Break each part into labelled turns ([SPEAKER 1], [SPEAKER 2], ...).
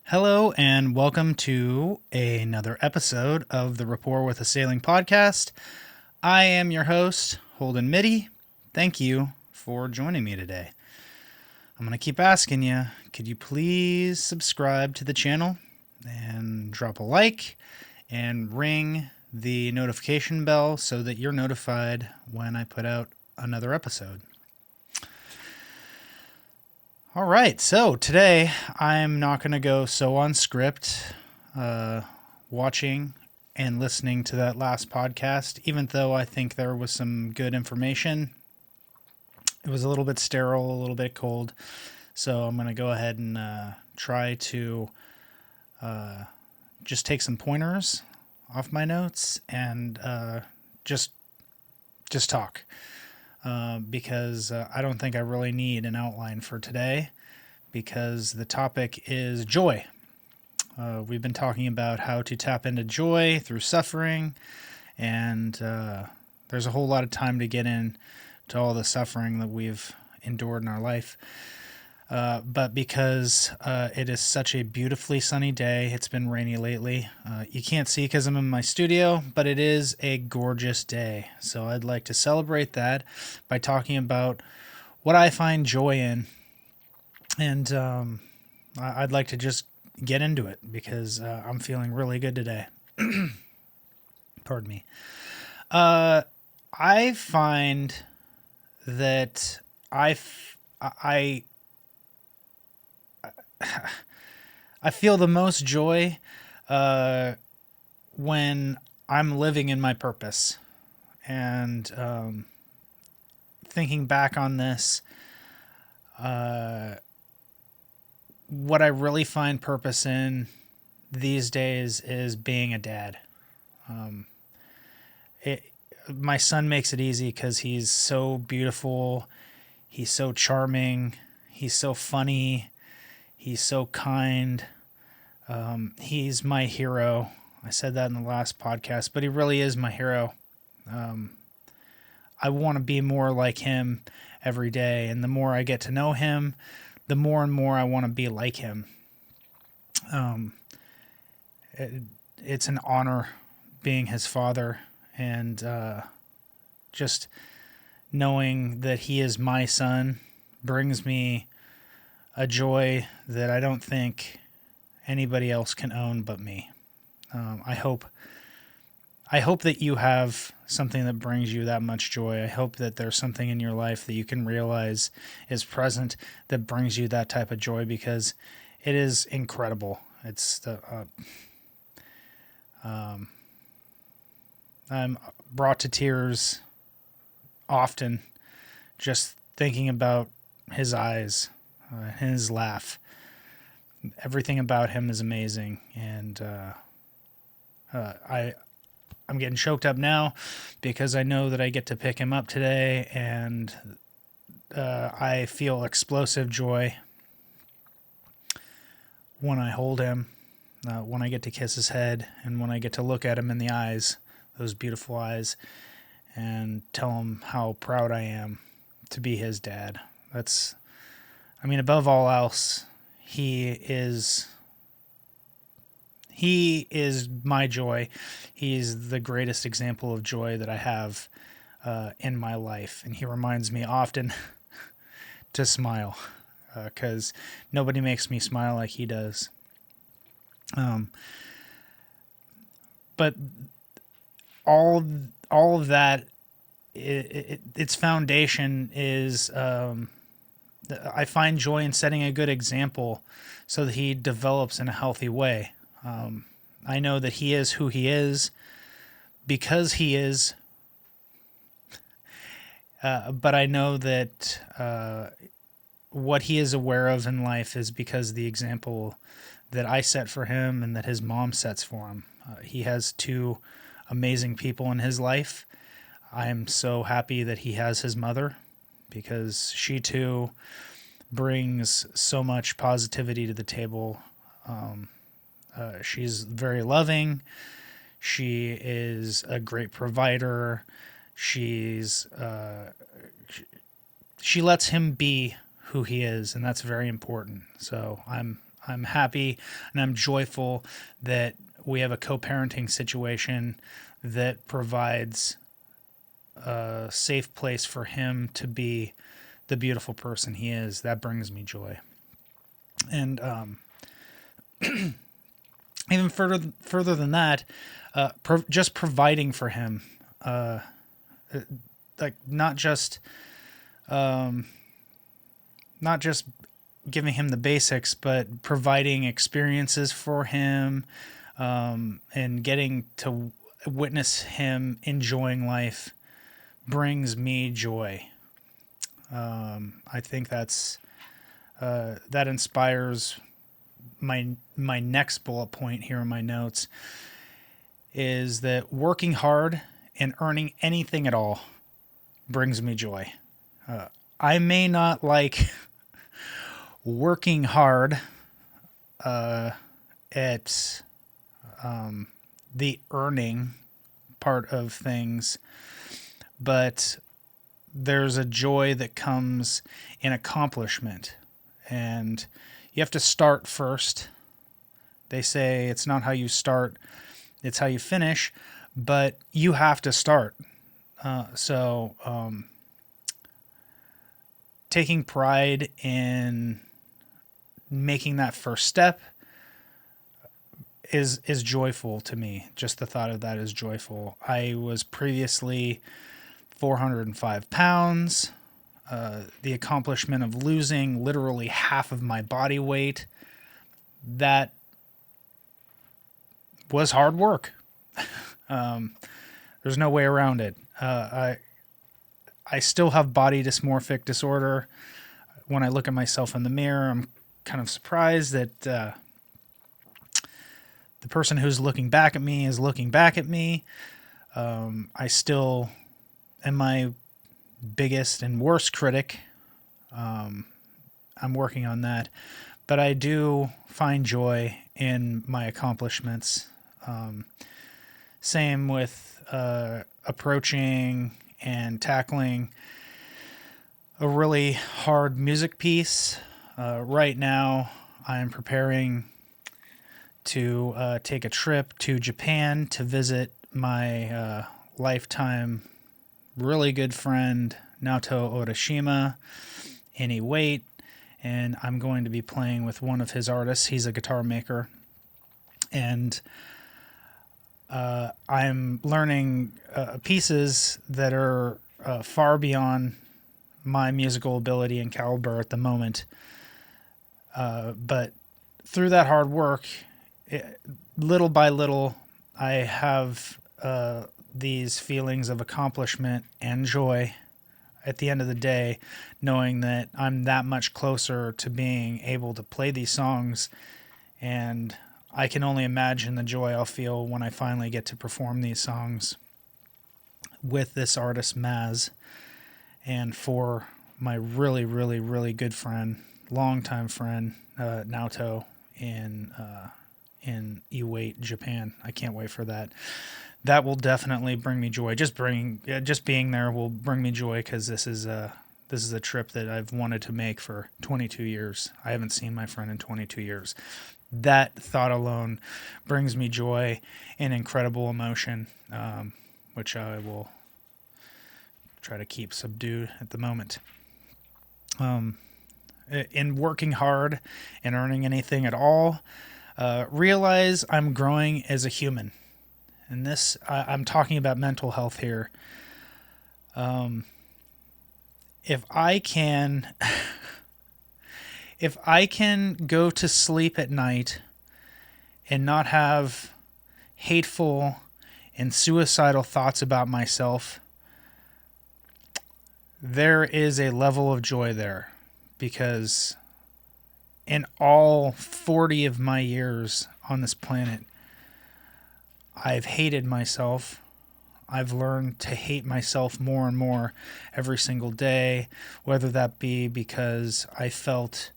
[SPEAKER 1] Hello, and welcome to another episode of the Rapport with a Sailing podcast. I am your host, Holden Mitty. Thank you for joining me today. I'm going to keep asking you, could you please subscribe to the channel and drop a like and ring the notification bell so that you're notified when I put out another episode. All right, so today I'm not going to go so on script, watching and listening to that last podcast, even though I think there was some good information. It was a little bit sterile, a little bit cold, so I'm going to go ahead and try to just take some pointers off my notes and just talk. Because I don't think I really need an outline for today because the topic is joy. We've been talking about how to tap into joy through suffering, and there's a whole lot of time to get into all the suffering that we've endured in our life. But because it is such a beautifully sunny day, it's been rainy lately. You can't see because I'm in my studio, but it is a gorgeous day. So I'd like to celebrate that by talking about what I find joy in. And I'd like to just get into it because I'm feeling really good today. Pardon me. I find that I feel the most joy when I'm living in my purpose. And thinking back on this, what I really find purpose in these days is being a dad. My son makes it easy because he's so beautiful, he's so charming, he's so funny, he's so kind. He's my hero. I said that in the last podcast, but he really is my hero. I want to be more like him every day, and the more I get to know him, the more and more I want to be like him. It's an honor being his father, and just knowing that he is my son brings me a joy that I don't think anybody else can own but me. I hope that you have something that brings you that much joy. I hope that there's something in your life that you can realize is present that brings you that type of joy, because it is incredible. It's I'm brought to tears often just thinking about his eyes, his laugh. Everything about him is amazing, and I'm getting choked up now because I know that I get to pick him up today, and I feel explosive joy when I hold him, when I get to kiss his head, and when I get to look at him in the eyes, those beautiful eyes, and tell him how proud I am to be his dad. Above all else, he is my joy. He's the greatest example of joy that I have in my life. And he reminds me often to smile, because nobody makes me smile like he does. But all of that, its foundation is I find joy in setting a good example so that he develops in a healthy way. I know that he is who he is because he is, but I know that what he is aware of in life is because of the example that I set for him and that his mom sets for him. He has two amazing people in his life. I am so happy that he has his mother, because she too brings so much positivity to the table. She's very loving. She is a great provider. She lets him be who he is, and that's very important. So I'm I'm happy and I'm joyful that we have a co-parenting situation that provides a safe place for him to be the beautiful person he is. That brings me joy. And even further than that, just providing for him, like not just giving him the basics, but providing experiences for him, and getting to witness him enjoying life brings me joy. I think that inspires my next bullet point here in my notes, is that working hard and earning anything at all brings me joy. I may not like working hard at the earning part of things, but there's a joy that comes in accomplishment. And you have to start first. They say it's not how you start, it's how you finish, but you have to start. So taking pride in making that first step is joyful to me. Just the thought of that is joyful. I was previously 405 pounds. The accomplishment of losing literally half of my body weight, that was hard work. There's no way around it. I still have body dysmorphic disorder. When I look at myself in the mirror, I'm kind of surprised that the person who's looking back at me is looking back at me. I still am my biggest and worst critic. I'm working on that, but I do find joy in my accomplishments. Same with approaching and tackling a really hard music piece. Right now, I'm preparing to take a trip to Japan to visit my lifetime really good friend Naoto Orishima in Iwate, and I'm going to be playing with one of his artists. He's a guitar maker, and I'm learning pieces that are far beyond my musical ability and caliber at the moment. But through that hard work, little by little, I have these feelings of accomplishment and joy at the end of the day, knowing that I'm that much closer to being able to play these songs, and I can only imagine the joy I'll feel when I finally get to perform these songs with this artist, Maz, and for my really, really, really good friend, longtime friend, Naoto, in Iwate, Japan. I can't wait for that. That will definitely bring me joy. Just being there will bring me joy, because this is a trip that I've wanted to make for 22 years. I haven't seen my friend in 22 years. That thought alone brings me joy and incredible emotion, which I will try to keep subdued at the moment. In working hard and earning anything at all, realize I'm growing as a human. And this, I'm talking about mental health here. If I can go to sleep at night and not have hateful and suicidal thoughts about myself, there is a level of joy there, because in all 40 of my years on this planet, I've hated myself. I've learned to hate myself more and more every single day, whether that be because I felt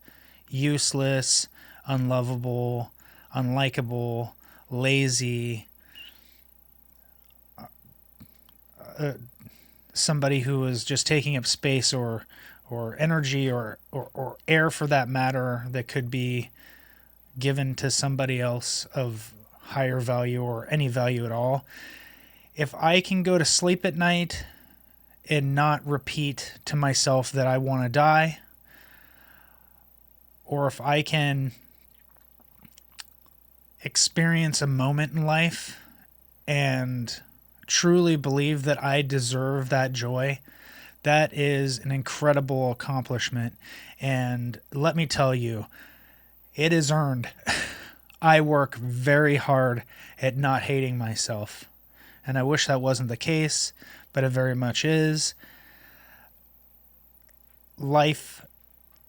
[SPEAKER 1] useless, unlovable, unlikable, lazy, somebody who was just taking up space or energy or air, for that matter, that could be given to somebody else of higher value or any value at all, if I can go to sleep at night and not repeat to myself that I want to die, or if I can experience a moment in life and truly believe that I deserve that joy, that is an incredible accomplishment. And let me tell you, it is earned. I work very hard at not hating myself. And I wish that wasn't the case, but it very much is. Life,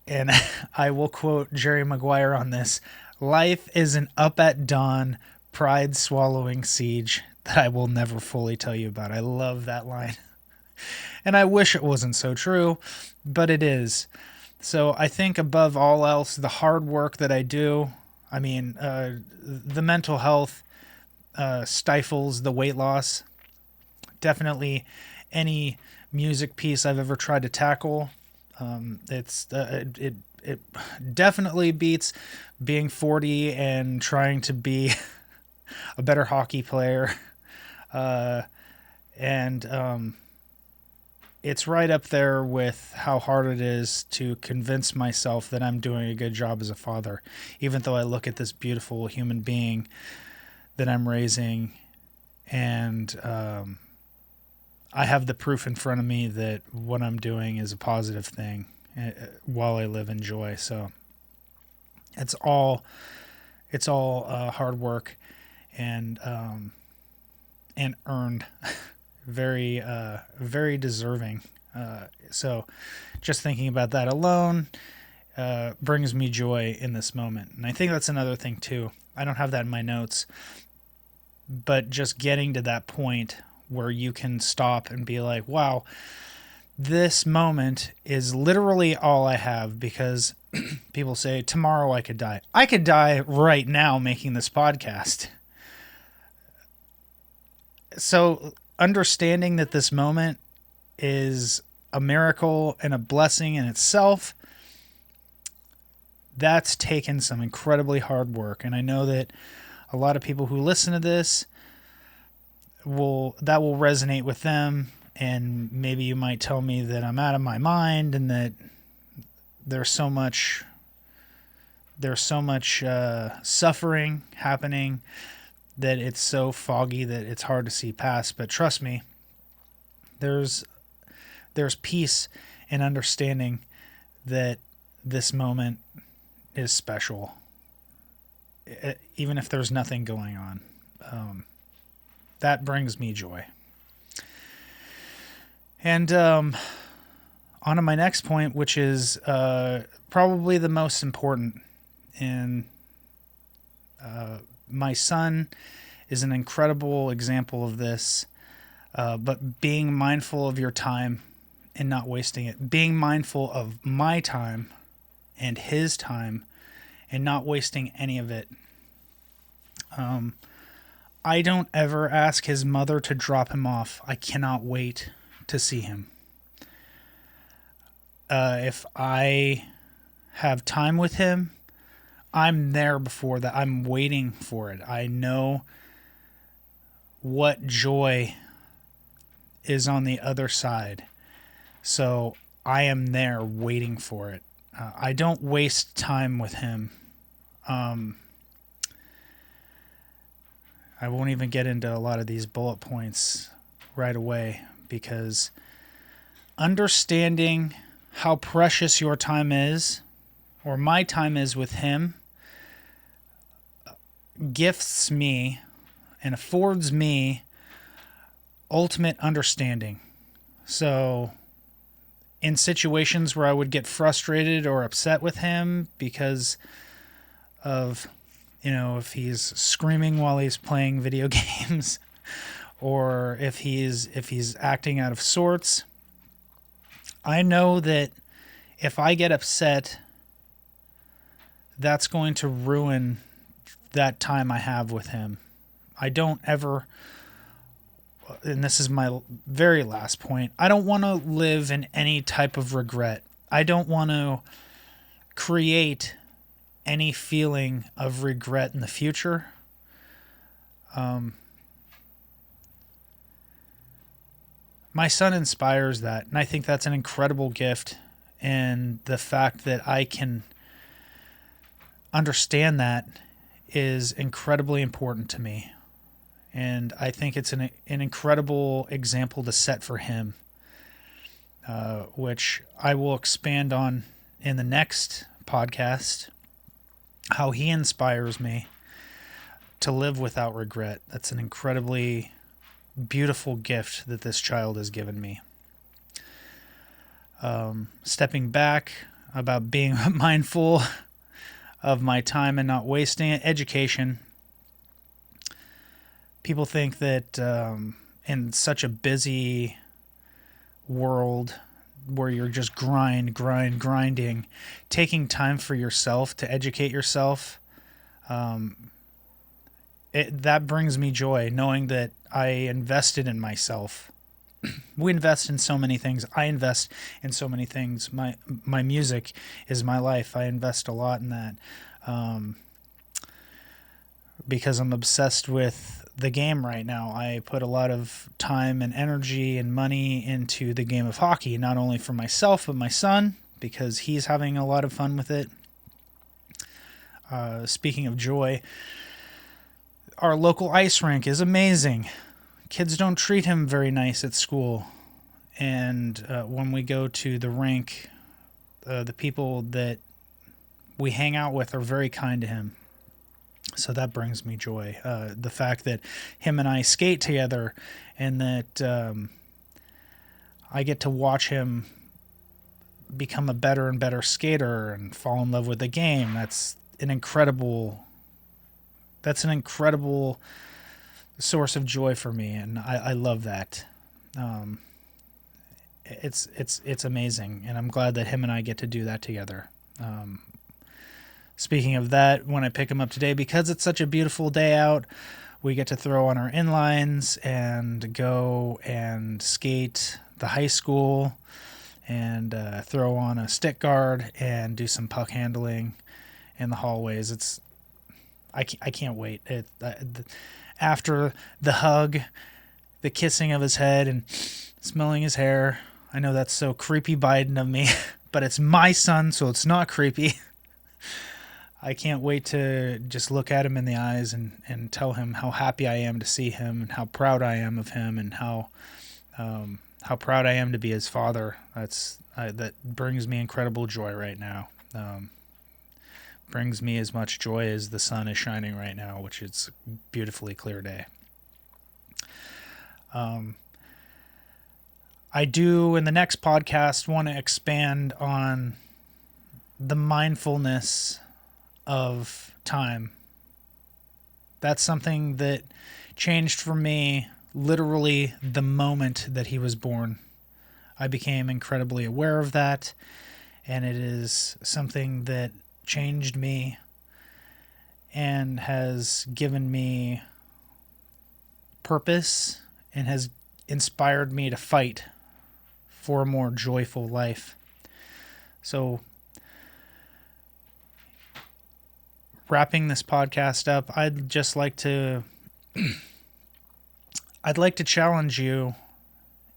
[SPEAKER 1] and I will quote Jerry Maguire on this, life is an up at dawn, pride swallowing siege that I will never fully tell you about. I love that line. And I wish it wasn't so true, but it is. So I think above all else, the hard work that I do, I mean, the mental health stifles the weight loss. Definitely any music piece I've ever tried to tackle, it definitely beats being 40 and trying to be a better hockey player. And it's right up there with how hard it is to convince myself that I'm doing a good job as a father, even though I look at this beautiful human being that I'm raising, and I have the proof in front of me that what I'm doing is a positive thing while I live in joy. So it's all hard work and earned, very deserving. So just thinking about that alone brings me joy in this moment. And I think that's another thing too. I don't have that in my notes, but just getting to that point where you can stop and be like, wow, this moment is literally all I have, because people say tomorrow I could die. I could die right now making this podcast. So understanding that this moment is a miracle and a blessing in itself, that's taken some incredibly hard work. And I know that a lot of people who listen to this will resonate with them, and maybe you might tell me that I'm out of my mind and that there's so much suffering happening that it's so foggy that it's hard to see past. But trust me, there's peace and understanding that this moment is special, even if there's nothing going on. That brings me joy. And on to my next point, which is probably the most important. And my son is an incredible example of this. But being mindful of your time and not wasting it. Being mindful of my time and his time and not wasting any of it. I don't ever ask his mother to drop him off. I cannot wait to see him. If I have time with him, I'm there before that. I'm waiting for it. I know what joy is on the other side. So I am there waiting for it. I don't waste time with him. I won't even get into a lot of these bullet points right away, because understanding how precious your time is, or my time is with him, gifts me and affords me ultimate understanding. So in situations where I would get frustrated or upset with him because of, if he's screaming while he's playing video games, or if he's acting out of sorts, I know that if I get upset, that's going to ruin that time I have with him. I don't ever, and this is my very last point, I don't want to live in any type of regret. I don't want to create any feeling of regret in the future. My son inspires that, and I think that's an incredible gift. And the fact that I can understand that is incredibly important to me. And I think it's an incredible example to set for him, which I will expand on in the next podcast, how he inspires me to live without regret. That's an incredibly beautiful gift that this child has given me. Stepping back, about being mindful of my time and not wasting it. Education. People think that in such a busy world where you're just grinding, taking time for yourself to educate yourself, that brings me joy, knowing that I invested in myself. We invest in so many things. I invest in so many things. My music is my life. I invest a lot in that because I'm obsessed with the game right now. I put a lot of time and energy and money into the game of hockey, not only for myself, but my son, because he's having a lot of fun with it. Speaking of joy, our local ice rink is amazing. Kids don't treat him very nice at school. And when we go to the rink, the people that we hang out with are very kind to him. So that brings me joy. The fact that him and I skate together, and that I get to watch him become a better and better skater and fall in love with the game. That's an incredible source of joy for me, and I love that. It's amazing, and I'm glad that him and I get to do that together. Speaking of that, when I pick him up today, because it's such a beautiful day out, we get to throw on our inlines and go and skate the high school, and throw on a stick guard and do some puck handling in the hallways. I can't wait. After the hug, the kissing of his head, and smelling his hair. I know that's so creepy Biden of me, but it's my son, so it's not creepy. I can't wait to just look at him in the eyes and tell him how happy I am to see him, and how proud I am of him, and how proud I am to be his father. That brings me incredible joy right now. Brings me as much joy as the sun is shining right now, which is a beautifully clear day. I do, in the next podcast, want to expand on the mindfulness of time. That's something that changed for me literally the moment that he was born. I became incredibly aware of that, and it is something that changed me and has given me purpose and has inspired me to fight for a more joyful life. So, wrapping this podcast up, I'd like to challenge you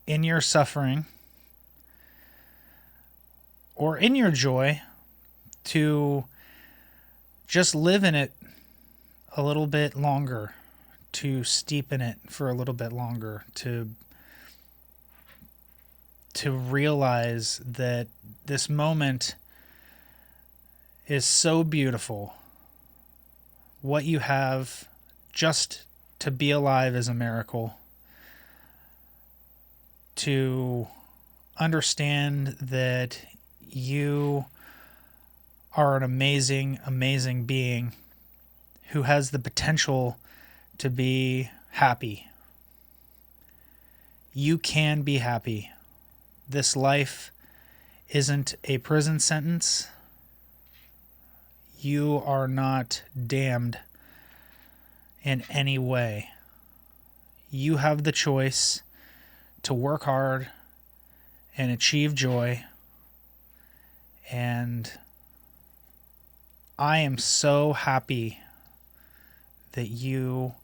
[SPEAKER 1] in your suffering or in your joy to just live in it a little bit longer, to steepen it for a little bit longer, to realize that this moment is so beautiful. What you have just to be alive is a miracle. To understand that you are an amazing, amazing being who has the potential to be happy. You can be happy. This life isn't a prison sentence. You are not damned in any way. You have the choice to work hard and achieve joy. And I am so happy that you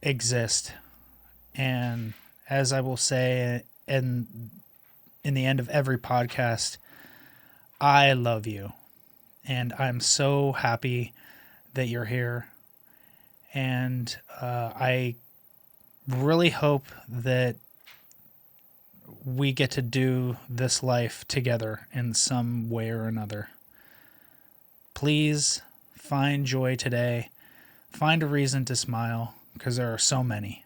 [SPEAKER 1] exist. And as I will say in the end of every podcast, I love you. And I'm so happy that you're here. And I really hope that we get to do this life together in some way or another. Please find joy today. Find a reason to smile, because there are so many.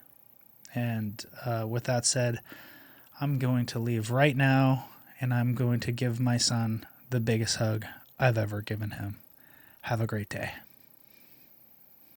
[SPEAKER 1] And with that said, I'm going to leave right now, and I'm going to give my son the biggest hug I've ever given him. Have a great day.